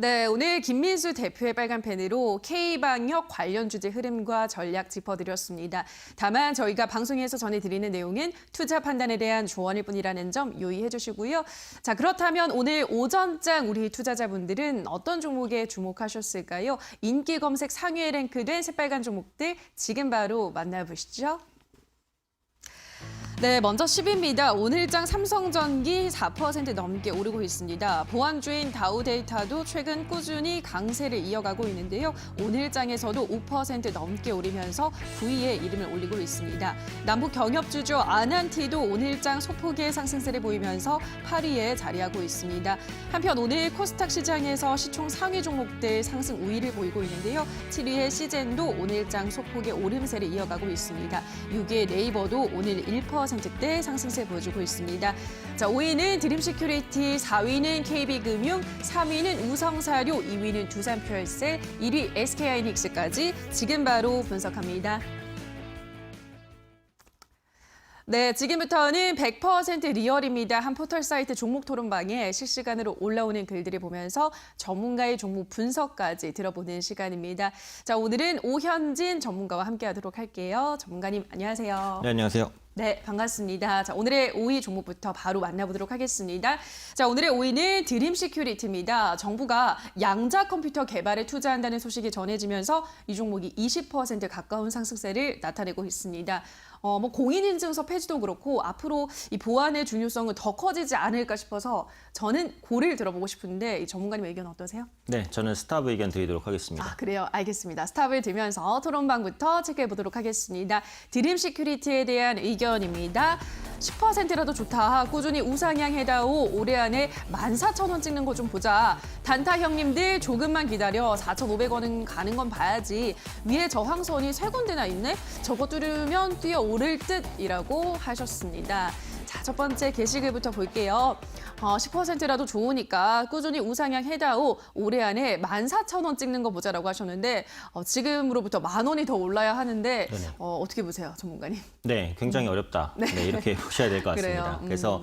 네, 오늘 김민수 대표의 빨간 펜으로 K방역 관련 주제 흐름과 전략 짚어드렸습니다. 다만 저희가 방송에서 전해드리는 내용은 투자 판단에 대한 조언일 뿐이라는 점 유의해 주시고요. 자, 그렇다면 오늘 오전장 우리 투자자분들은 어떤 종목에 주목하셨을까요? 인기 검색 상위에 랭크된 새빨간 종목들 지금 바로 만나보시죠. 네, 먼저 10위입니다. 오늘장 삼성전기 4% 넘게 오르고 있습니다. 보안주인 다우데이터도 최근 꾸준히 강세를 이어가고 있는데요. 오늘장에서도 5% 넘게 오르면서 9위에 이름을 올리고 있습니다. 남북 경협주죠. 아난티도 오늘장 소폭의 상승세를 보이면서 8위에 자리하고 있습니다. 한편 오늘 코스닥 시장에서 시총 상위 종목들 상승 우위를 보이고 있는데요. 7위의 시젠도 오늘장 소폭의 오름세를 이어가고 있습니다. 6위의 네이버도 오늘 1%대 상승세 보여주고 있습니다. 자, 5위는 드림시큐리티, 4위는 KB금융, 3위는 우성사료, 2위는 두산표열셀, 1위 SK하이닉스까지 지금 바로 분석합니다. 네, 지금부터는 100% 리얼입니다. 한 포털 사이트 종목 토론방에 실시간으로 올라오는 글들을 보면서 전문가의 종목 분석까지 들어보는 시간입니다. 자, 오늘은 오현진 전문가와 함께하도록 할게요. 전문가님, 안녕하세요. 네, 안녕하세요. 네, 반갑습니다. 자, 오늘의 5위 종목부터 바로 만나보도록 하겠습니다. 자, 오늘의 5위는 드림시큐리티입니다. 정부가 양자 컴퓨터 개발에 투자한다는 소식이 전해지면서 이 종목이 20% 가까운 상승세를 나타내고 있습니다. 공인인증서 폐지도 그렇고 앞으로 이 보안의 중요성은 더 커지지 않을까 싶어서 저는 고를 들어보고 싶은데 이 전문가님 의견 어떠세요? 네, 저는 스탑 의견 드리도록 하겠습니다. 아, 그래요. 알겠습니다. 스탑을 들면서 토론방부터 체크해 보도록 하겠습니다. 드림시큐리티에 대한 의견입니다. 10%라도 좋다. 꾸준히 우상향해다오. 올해 안에 14,000원 찍는 거 좀 보자. 단타 형님들 조금만 기다려. 4,500원은 가는 건 봐야지. 위에 저항선이 3군데나 있네. 저거 뚫으면 뛰어오를 듯이라고 하셨습니다. 자, 첫 번째 게시글부터 볼게요. 10%라도 좋으니까 꾸준히 우상향 해다오. 올해 안에 14,000원 찍는 거 보자라고 하셨는데 지금으로부터 10,000원이 더 올라야 하는데 어떻게 보세요, 전문가님? 네, 굉장히 어렵다. 네, 이렇게 보셔야 될 것 같습니다. 그래요. 그래서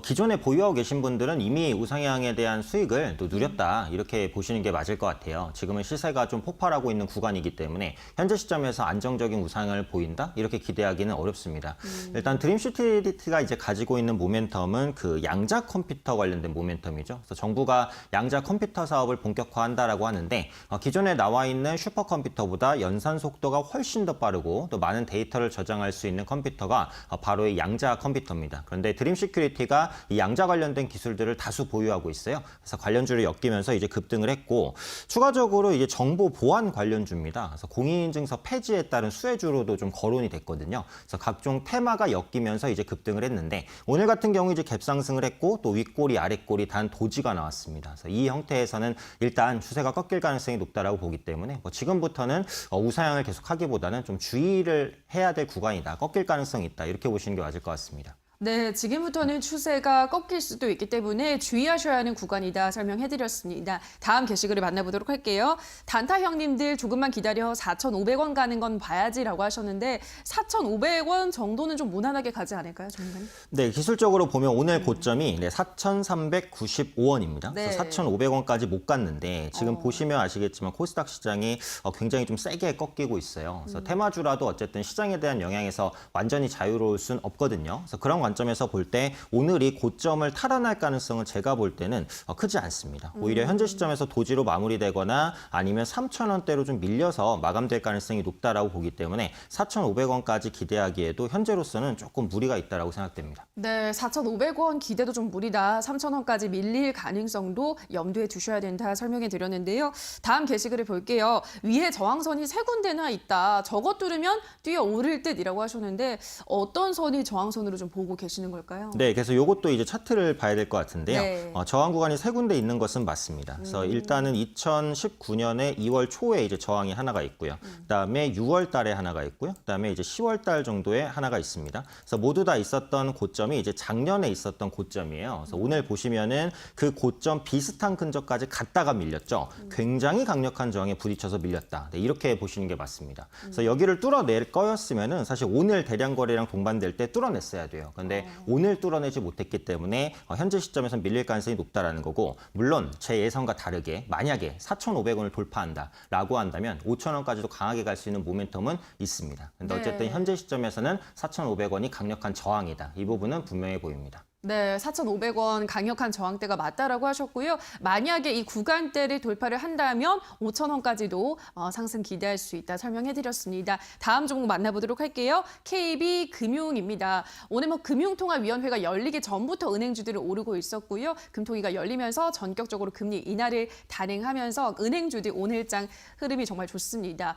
기존에 보유하고 계신 분들은 이미 우상향에 대한 수익을 또 누렸다. 이렇게 보시는 게 맞을 것 같아요. 지금은 시세가 좀 폭발하고 있는 구간이기 때문에 현재 시점에서 안정적인 우상을 보인다? 이렇게 기대하기는 어렵습니다. 일단 드림시티가 이제 가지고 있는 모멘텀은 그 양자 컴퓨터 관련된 모멘텀이죠. 그래서 정부가 양자 컴퓨터 사업을 본격화한다라고 하는데 기존에 나와 있는 슈퍼컴퓨터보다 연산 속도가 훨씬 더 빠르고 또 많은 데이터를 저장할 수 있는 컴퓨터가 바로 이 양자 컴퓨터입니다. 그런데 드림시큐리티가 이 양자 관련된 기술들을 다수 보유하고 있어요. 그래서 관련주를 엮이면서 이제 급등을 했고 추가적으로 이제 정보 보안 관련주입니다. 그래서 공인인증서 폐지에 따른 수혜주로도 좀 거론이 됐거든요. 그래서 각종 테마가 엮이면서 이제 급등을 했는데 오늘 같은 경우 이제 갭상승을 했고 또 윗꼬리 아랫꼬리 단 도지가 나왔습니다. 그래서 이 형태에서는 일단 추세가 꺾일 가능성이 높다라고 보기 때문에 지금부터는 우상향을 계속하기보다는 좀 주의를 해야 될 구간이다. 꺾일 가능성이 있다. 이렇게 보시는 게 맞을 것 같습니다. 네, 지금부터는 추세가 꺾일 수도 있기 때문에 주의하셔야 하는 구간이다 설명해드렸습니다. 다음 게시글을 만나보도록 할게요. 단타 형님들 조금만 기다려 4,500원 가는 건 봐야지라고 하셨는데 4,500원 정도는 좀 무난하게 가지 않을까요, 전문가님? 네, 기술적으로 보면 오늘 고점이 4,395원입니다. 네. 그래서 4,500원까지 못 갔는데 지금 보시면 아시겠지만 코스닥 시장이 굉장히 좀 세게 꺾이고 있어요. 그래서 테마주라도 어쨌든 시장에 대한 영향에서 완전히 자유로울 순 없거든요. 그래서 그런 관점에서 볼 때 오늘이 고점을 탈환할 가능성은 제가 볼 때는 크지 않습니다. 오히려 현재 시점에서 도지로 마무리되거나 아니면 3,000원대로 좀 밀려서 마감될 가능성이 높다라고 보기 때문에 4,500원까지 기대하기에도 현재로서는 조금 무리가 있다라고 생각됩니다. 네, 4,500원 기대도 좀 무리다. 3,000원까지 밀릴 가능성도 염두에 두셔야 된다 설명해 드렸는데요. 다음 게시글을 볼게요. 위에 저항선이 3군데나 있다. 저것 뚫으면 뛰어오를 듯이라고 하셨는데 어떤 선이 저항선으로 좀 보고 계시는 걸까요? 네, 그래서 이것도 이제 차트를 봐야 될 것 같은데요. 네. 저항 구간이 3군데 있는 것은 맞습니다. 그래서 일단은 2019년에 2월 초에 이제 저항이 하나가 있고요. 그다음에 6월 달에 하나가 있고요. 그다음에 이제 10월 달 정도에 하나가 있습니다. 그래서 모두 다 있었던 고점이 이제 작년에 있었던 고점이에요. 그래서 오늘 보시면은 그 고점 비슷한 근접까지 갔다가 밀렸죠. 굉장히 강력한 저항에 부딪혀서 밀렸다. 네, 이렇게 보시는 게 맞습니다. 그래서 여기를 뚫어낼 거였으면은 사실 오늘 대량 거래량 동반될 때 뚫어냈어야 돼요. 그런데 근데 오늘 뚫어내지 못했기 때문에 현재 시점에서는 밀릴 가능성이 높다라는 거고 물론 제 예상과 다르게 만약에 4,500원을 돌파한다라고 한다면 5,000원까지도 강하게 갈 수 있는 모멘텀은 있습니다. 근데 어쨌든 현재 시점에서는 4,500원이 강력한 저항이다. 이 부분은 분명해 보입니다. 네, 4,500원 강력한 저항대가 맞다라고 하셨고요. 만약에 이 구간대를 돌파를 한다면 5,000원까지도 상승 기대할 수 있다 설명해드렸습니다. 다음 종목 만나보도록 할게요. KB금융입니다. 오늘 금융통화위원회가 열리기 전부터 은행주들은 오르고 있었고요. 금통위가 열리면서 전격적으로 금리 인하를 단행하면서 은행주들 오늘장 흐름이 정말 좋습니다.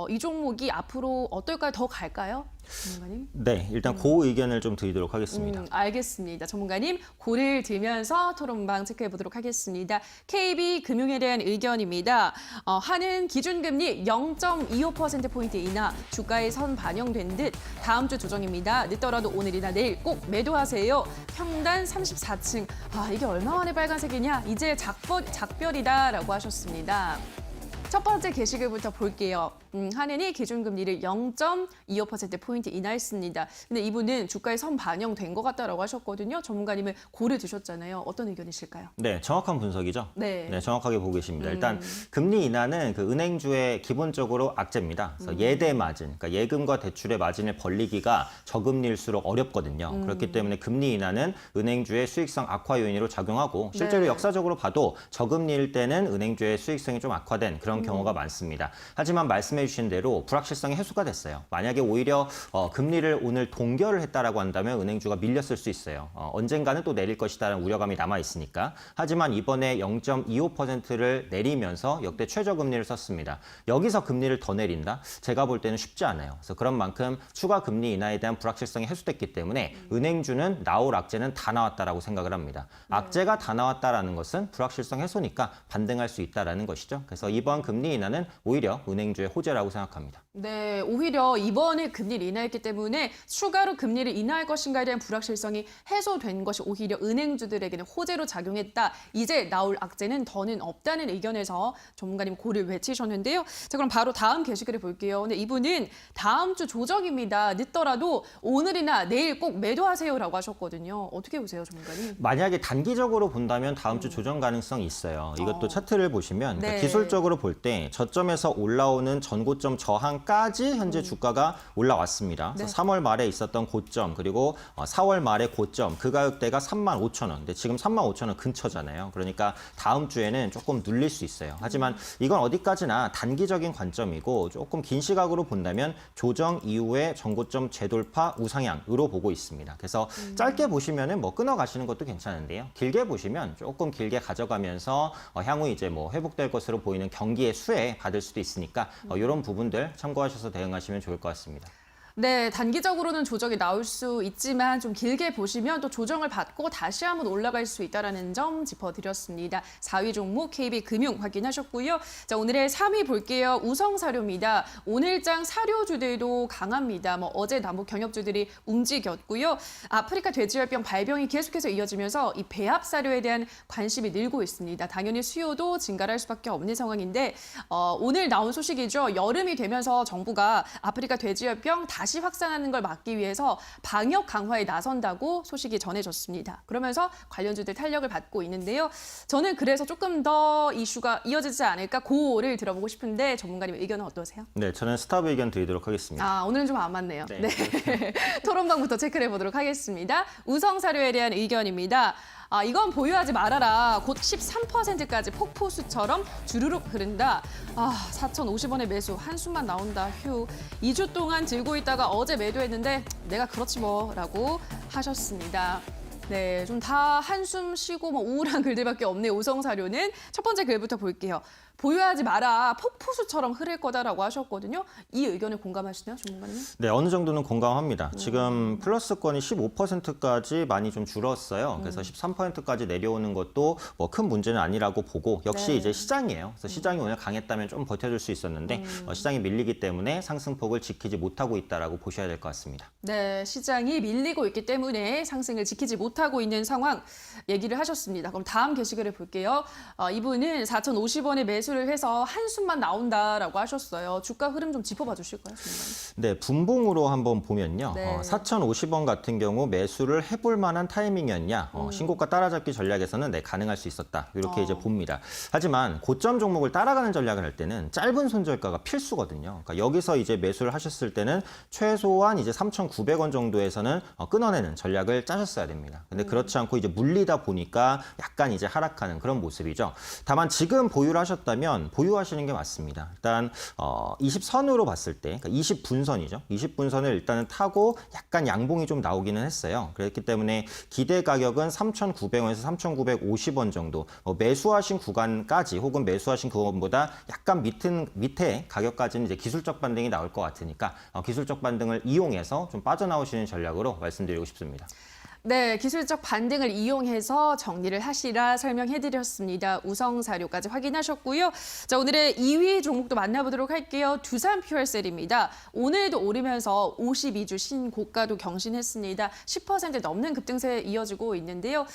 이 종목이 앞으로 어떨까요? 더 갈까요? 전문가님? 네, 일단 그 의견을 좀 드리도록 하겠습니다. 알겠습니다. 전문가님 고를 들면서 토론방 체크해 보도록 하겠습니다. KB금융에 대한 의견입니다. 하는 기준금리 0.25%포인트 인하, 주가에 선 반영된 듯 다음 주 조정입니다. 늦더라도 오늘이나 내일 꼭 매도하세요. 평단 34층. 이게 얼마 만에 빨간색이냐? 이제 작별이다라고 하셨습니다. 첫 번째 게시글부터 볼게요. 한은이 기준금리를 0.25%포인트 인하했습니다. 근데 이분은 주가에 선 반영된 것 같다라고 하셨거든요. 전문가님은 고를 드셨잖아요. 어떤 의견이실까요? 네, 정확한 분석이죠. 네, 정확하게 보고 계십니다. 일단 금리 인하는 그 은행주의 기본적으로 악재입니다. 그래서 예대 마진, 그러니까 예금과 대출의 마진을 벌리기가 저금리일수록 어렵거든요. 그렇기 때문에 금리 인하는 은행주의 수익성 악화 요인으로 작용하고 실제로 역사적으로 봐도 저금리일 때는 은행주의 수익성이 좀 악화된 그런 경우가 많습니다. 하지만 말씀해 주신 대로 불확실성이 해소가 됐어요. 만약에 오히려 금리를 오늘 동결을 했다라고 한다면 은행주가 밀렸을 수 있어요. 언젠가는 또 내릴 것이다라는 우려감이 남아 있으니까. 하지만 이번에 0.25%를 내리면서 역대 최저금리를 썼습니다. 여기서 금리를 더 내린다? 제가 볼 때는 쉽지 않아요. 그래서 그런 만큼 추가 금리 인하에 대한 불확실성이 해소됐기 때문에 은행주는 나올 악재는 다 나왔다라고 생각을 합니다. 악재가 다 나왔다라는 것은 불확실성 해소니까 반등할 수 있다라는 것이죠. 그래서 이번 금리 인하는 오히려 은행주의 호재라고 생각합니다. 네, 오히려 이번에 금리를 인하했기 때문에 추가로 금리를 인하할 것인가에 대한 불확실성이 해소된 것이 오히려 은행주들에게는 호재로 작용했다. 이제 나올 악재는 더는 없다는 의견에서 전문가님 고를 외치셨는데요. 자, 그럼 바로 다음 게시글을 볼게요. 근데 이분은 다음 주 조정입니다. 늦더라도 오늘이나 내일 꼭 매도하세요라고 하셨거든요. 어떻게 보세요, 전문가님? 만약에 단기적으로 본다면 다음 주 조정 가능성이 있어요. 이것도 차트를 보시면 그러니까 기술적으로 볼 때 저점에서 올라오는 전고점 저항까지 현재 주가가 올라왔습니다. 그래서 3월 말에 있었던 고점 그리고 4월 말의 고점 그 가격대가 35,000원. 근데 지금 35,000원 근처잖아요. 그러니까 다음 주에는 조금 눌릴 수 있어요. 하지만 이건 어디까지나 단기적인 관점이고 조금 긴 시각으로 본다면 조정 이후에 전고점 재돌파 우상향으로 보고 있습니다. 그래서 짧게 보시면은 끊어 가시는 것도 괜찮은데요. 길게 보시면 조금 길게 가져가면서 향후 이제 회복될 것으로 보이는 경기의 수혜 받을 수도 있으니까 이런 부분들 참고하셔서 대응하시면 좋을 것 같습니다. 네, 단기적으로는 조정이 나올 수 있지만 좀 길게 보시면 또 조정을 받고 다시 한번 올라갈 수 있다는 점 짚어드렸습니다. 4위 종목 KB금융 확인하셨고요. 자, 오늘의 3위 볼게요. 우성사료입니다. 오늘장 사료주들도 강합니다. 어제 남북 경협주들이 움직였고요. 아프리카 돼지열병 발병이 계속해서 이어지면서 이 배합 사료에 대한 관심이 늘고 있습니다. 당연히 수요도 증가할 수밖에 없는 상황인데 오늘 나온 소식이죠. 여름이 되면서 정부가 아프리카 돼지열병 다시 확산하는 걸 막기 위해서 방역 강화에 나선다고 소식이 전해졌습니다. 그러면서 관련주들 탄력을 받고 있는데요. 저는 그래서 조금 더 이슈가 이어지지 않을까 고를 들어보고 싶은데 전문가님 의견은 어떠세요? 네, 저는 스탑 의견 드리도록 하겠습니다. 오늘은 좀 안 맞네요. 네. 네. 토론방부터 체크를 해보도록 하겠습니다. 우성사료에 대한 의견입니다. 이건 보유하지 말아라. 곧 13%까지 폭포수처럼 주르륵 흐른다. 4,050원의 매수 한숨만 나온다. 휴. 2주 동안 들고 있다가 어제 매도했는데 내가 그렇지 뭐라고 하셨습니다. 네, 좀 다 한숨 쉬고 우울한 글들밖에 없네요. 우성사료는 첫 번째 글부터 볼게요. 보유하지 마라. 폭포수처럼 흐를 거다라고 하셨거든요. 이 의견에 공감하시나요, 전문가님? 네, 어느 정도는 공감합니다. 지금 플러스권이 15%까지 많이 좀 줄었어요. 그래서 13%까지 내려오는 것도 큰 문제는 아니라고 보고 역시 이제 시장이에요. 그래서 시장이 오늘 강했다면 좀 버텨줄 수 있었는데 시장이 밀리기 때문에 상승폭을 지키지 못하고 있다라고 보셔야 될 것 같습니다. 네, 시장이 밀리고 있기 때문에 상승을 지키지 못하고 있는 상황 얘기를 하셨습니다. 그럼 다음 게시글을 볼게요. 이분은 4,050원의 매수 매수를 해서 한숨만 나온다라고 하셨어요. 주가 흐름 좀 짚어봐 주실까요? 네, 분봉으로 한번 보면요. 네. 4,050원 같은 경우 매수를 해볼 만한 타이밍이었냐. 신고가 따라잡기 전략에서는 네, 가능할 수 있었다. 이렇게 이제 봅니다. 하지만 고점 종목을 따라가는 전략을 할 때는 짧은 손절가가 필수거든요. 그러니까 여기서 이제 매수를 하셨을 때는 최소한 이제 3,900원 정도에서는 끊어내는 전략을 짜셨어야 됩니다. 근데 그렇지 않고 이제 물리다 보니까 약간 이제 하락하는 그런 모습이죠. 다만 지금 보유를 하셨다면 보유하시는 게 맞습니다. 일단 20선으로 봤을 때, 그러니까 20분선이죠. 20분선을 일단은 타고 약간 양봉이 좀 나오기는 했어요. 그렇기 때문에 기대 가격은 3,900원에서 3,950원 정도. 매수하신 구간까지 혹은 매수하신 구간보다 약간 밑에 가격까지는 이제 기술적 반등이 나올 것 같으니까 기술적 반등을 이용해서 좀 빠져나오시는 전략으로 말씀드리고 싶습니다. 네, 기술적 반등을 이용해서 정리를 하시라 설명해드렸습니다. 우성사료까지 확인하셨고요. 자, 오늘의 2위 종목도 만나보도록 할게요. 두산퓨얼셀입니다. 오늘도 오르면서 52주 신고가도 경신했습니다. 10% 넘는 급등세에 이어지고 있는데요.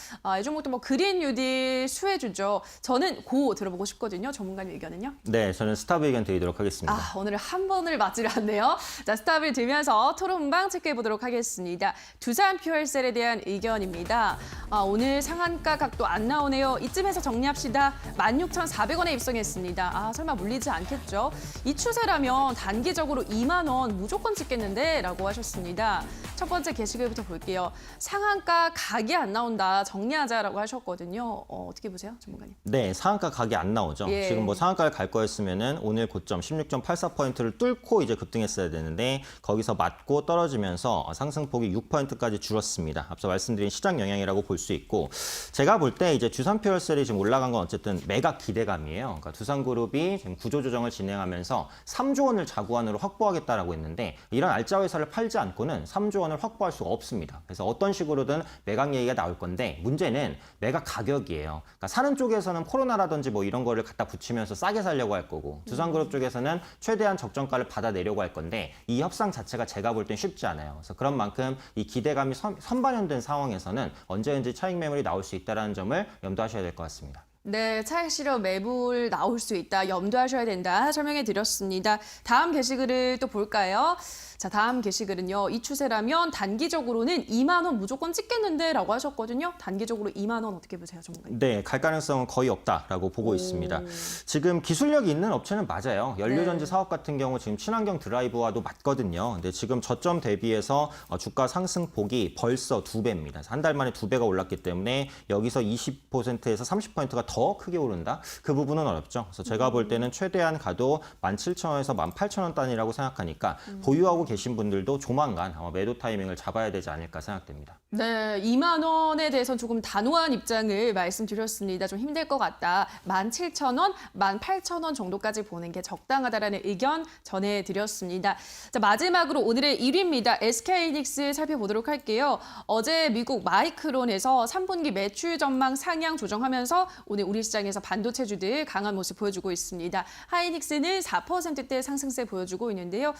이 종목도 뭐 그린 뉴딜 수혜주죠. 저는 고 들어보고 싶거든요. 전문가님 의견은요? 네, 저는 스탑 의견 드리도록 하겠습니다. 오늘 한 번을 맞지를 않네요. 자, 스탑을 들면서 토론방 체크해보도록 하겠습니다. 두산퓨얼셀에 대한 의견입니다. 오늘 상한가 각도 안 나오네요. 이쯤에서 정리합시다. 16,400원에 입성했습니다. 설마 물리지 않겠죠? 이 추세라면 단기적으로 2만 원 무조건 찍겠는데? 라고 하셨습니다. 첫 번째 게시글부터 볼게요. 상한가 각이 안 나온다. 정리하자라고 하셨거든요. 어떻게 보세요, 전문가님? 네, 상한가 각이 안 나오죠. 예. 지금 뭐 상한가를 갈 거였으면은 오늘 고점 16.84%를 뚫고 이제 급등했어야 되는데 거기서 맞고 떨어지면서 상승폭이 6%까지 줄었습니다. 앞서 말씀드린 시장 영향이라고 볼 수 있고 제가 볼 때 이제 두산퓨얼셀이 지금 올라간 건 어쨌든 매각 기대감이에요. 그러니까 두산그룹이 지금 구조조정을 진행하면서 3조 원을 자구안으로 확보하겠다라고 했는데 이런 알짜 회사를 팔지 않고는 3조 원을 확보할 수가 없습니다. 그래서 어떤 식으로든 매각 얘기가 나올 건데 문제는 매각 가격이에요. 그러니까 사는 쪽에서는 코로나라든지 뭐 이런 거를 갖다 붙이면서 싸게 살려고 할 거고 두산그룹 쪽에서는 최대한 적정가를 받아내려고 할 건데 이 협상 자체가 제가 볼 땐 쉽지 않아요. 그래서 그런 만큼 이 기대감이 선반영된 상황에서는 언제든지 차익 매물이 나올 수 있다는 점을 염두하셔야 될 것 같습니다. 네, 차익 실현 매물 나올 수 있다. 염두하셔야 된다. 설명해 드렸습니다. 다음 게시글을 또 볼까요? 자, 다음 게시글은요. 이 추세라면 단기적으로는 2만 원 무조건 찍겠는데 라고 하셨거든요. 단기적으로 2만 원 어떻게 보세요, 전문가님? 네, 갈 가능성은 거의 없다라고 보고 있습니다. 지금 기술력이 있는 업체는 맞아요. 연료전지 사업 같은 경우 지금 친환경 드라이브와도 맞거든요. 근데 지금 저점 대비해서 주가 상승폭이 벌써 2배입니다. 한 달 만에 2배가 올랐기 때문에 여기서 20%에서 30%가 더 크게 오른다? 그 부분은 어렵죠. 그래서 제가 볼 때는 최대한 가도 17,000원에서 18,000원 단위라고 생각하니까 보유하고 계신 분들도 조만간 아마 매도 타이밍을 잡아야 되지 않을까 생각됩니다. 네, 2만 원에 대해서는 조금 단호한 입장을 말씀드렸습니다. 좀 힘들 것 같다. 17,000원, 18,000원 정도까지 보는 게 적당하다라는 의견 전해드렸습니다. 자, 마지막으로 오늘의 1위입니다. SK하이닉스 살펴보도록 할게요. 어제 미국 마이크론에서 3분기 매출 전망 상향 조정하면서 오늘 우리 시장에서 반도체주들 강한 모습 보여주고 있습니다. 하이닉스는 4%대 상승세 보여주고 있는데요.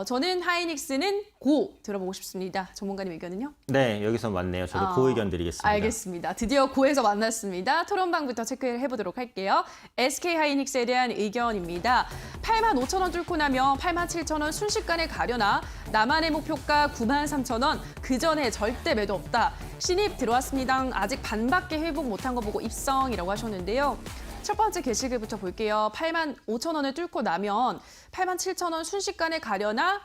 저는 하이닉스는 고 들어보고 싶습니다. 전문가님 의견은요? 네, 여기서 맞네요. 저도 고 의견 드리겠습니다. 알겠습니다. 드디어 고에서 만났습니다. 토론방부터 체크를 해보도록 할게요. SK하이닉스에 대한 의견입니다. 85,000원 뚫고 나면 87,000원 순식간에 가려나 나만의 목표가 93,000원 그 전에 절대 매도 없다. 신입 들어왔습니다. 아직 반밖에 회복 못한 거 보고 입성이라고 하셨는데요. 첫 번째 게시글부터 볼게요. 85,000원을 뚫고 나면 87,000원 순식간에 가려나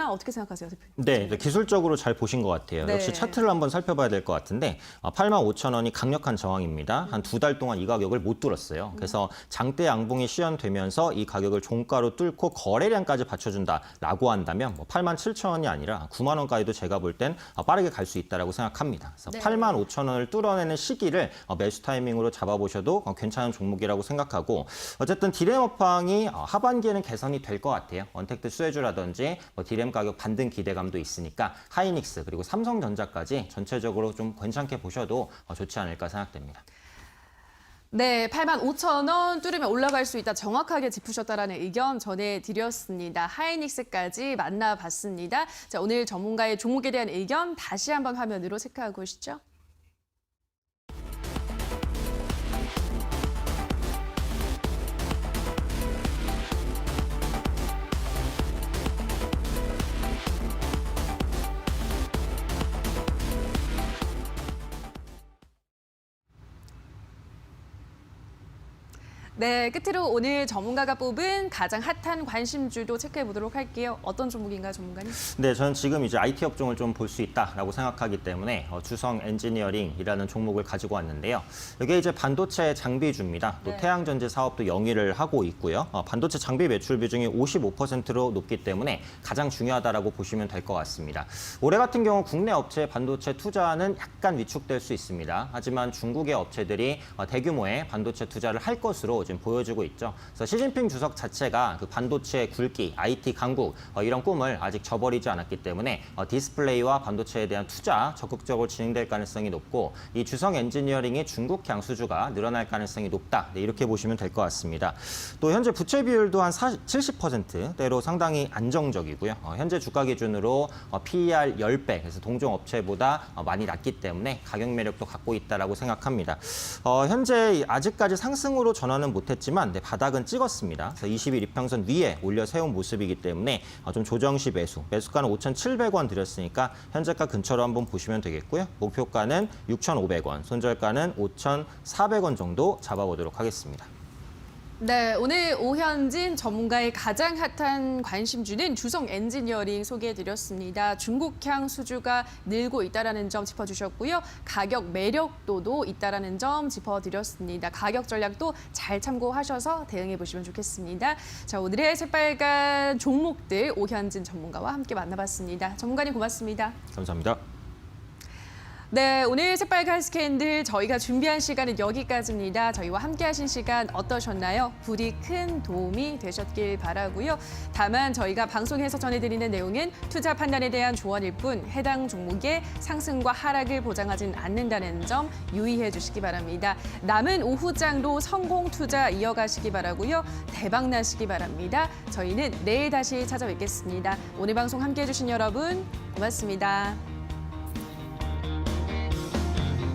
어떻게 생각하세요, 대표님? 네, 기술적으로 잘 보신 것 같아요. 네. 역시 차트를 한번 살펴봐야 될 것 같은데 85,000원이 강력한 저항입니다. 한 2달 동안 이 가격을 못 뚫었어요. 그래서 장대 양봉이 시연되면서 이 가격을 종가로 뚫고 거래량까지 받쳐준다라고 한다면 87,000원이 아니라 9만 원까지도 제가 볼 땐 빠르게 갈 수 있다라고 생각합니다. 그래서 네. 85,000원을 뚫어내는 시기를 매수 타이밍으로 잡아보셔도 괜찮은 종목이라고 생각하고 어쨌든 디램 업황이 하반기에는 개선이 될 것 같아요. 언택트 수혜주라든지 디램 가격 반등 기대감도 있으니까 하이닉스 그리고 삼성전자까지 전체적으로 좀 괜찮게 보셔도 좋지 않을까 생각됩니다. 네, 85,000원 뚫으면 올라갈 수 있다. 정확하게 짚으셨다라는 의견 전해드렸습니다. 하이닉스까지 만나봤습니다. 자, 오늘 전문가의 종목에 대한 의견 다시 한번 화면으로 체크하고 오시죠. 네, 끝으로 오늘 전문가가 뽑은 가장 핫한 관심주도 체크해 보도록 할게요. 어떤 종목인가요, 전문가님? 네, 저는 지금 이제 IT 업종을 좀 볼 수 있다라고 생각하기 때문에 주성 엔지니어링이라는 종목을 가지고 왔는데요. 이게 이제 반도체 장비주입니다. 또 네. 태양전지 사업도 영위를 하고 있고요. 반도체 장비 매출 비중이 55%로 높기 때문에 가장 중요하다라고 보시면 될 것 같습니다. 올해 같은 경우 국내 업체 반도체 투자는 약간 위축될 수 있습니다. 하지만 중국의 업체들이 대규모의 반도체 투자를 할 것으로 지금 보여지고 있죠. 그래서 시진핑 주석 자체가 그 반도체 굴기, IT 강국 이런 꿈을 아직 저버리지 않았기 때문에 디스플레이와 반도체에 대한 투자 적극적으로 진행될 가능성이 높고 이 주성 엔지니어링의 중국향 수주가 늘어날 가능성이 높다. 네, 이렇게 보시면 될 것 같습니다. 또 현재 부채 비율도 한 70%대로 상당히 안정적이고요. 현재 주가 기준으로 PER 10배, 그래서 동종 업체보다 많이 낮기 때문에 가격 매력도 갖고 있다라고 생각합니다. 현재 아직까지 상승으로 전환은 못했지만 바닥은 찍었습니다. 그래서 20일 이평선 위에 올려 세운 모습이기 때문에 좀 조정 시 매수가는 5,700원 드렸으니까 현재가 근처로 한번 보시면 되겠고요. 목표가는 6,500원, 손절가는 5,400원 정도 잡아보도록 하겠습니다. 네, 오늘 오현진 전문가의 가장 핫한 관심주는 주성 엔지니어링 소개해드렸습니다. 중국향 수주가 늘고 있다는 점 짚어주셨고요. 가격 매력도도 있다는 점 짚어드렸습니다. 가격 전략도 잘 참고하셔서 대응해보시면 좋겠습니다. 자, 오늘의 새빨간 종목들 오현진 전문가와 함께 만나봤습니다. 전문가님 고맙습니다. 감사합니다. 네, 오늘 새빨간 스캔들 저희가 준비한 시간은 여기까지입니다. 저희와 함께하신 시간 어떠셨나요? 부디 큰 도움이 되셨길 바라고요. 다만 저희가 방송에서 전해드리는 내용은 투자 판단에 대한 조언일 뿐 해당 종목의 상승과 하락을 보장하진 않는다는 점 유의해 주시기 바랍니다. 남은 오후장도 성공 투자 이어가시기 바라고요. 대박 나시기 바랍니다. 저희는 내일 다시 찾아뵙겠습니다. 오늘 방송 함께해 주신 여러분 고맙습니다.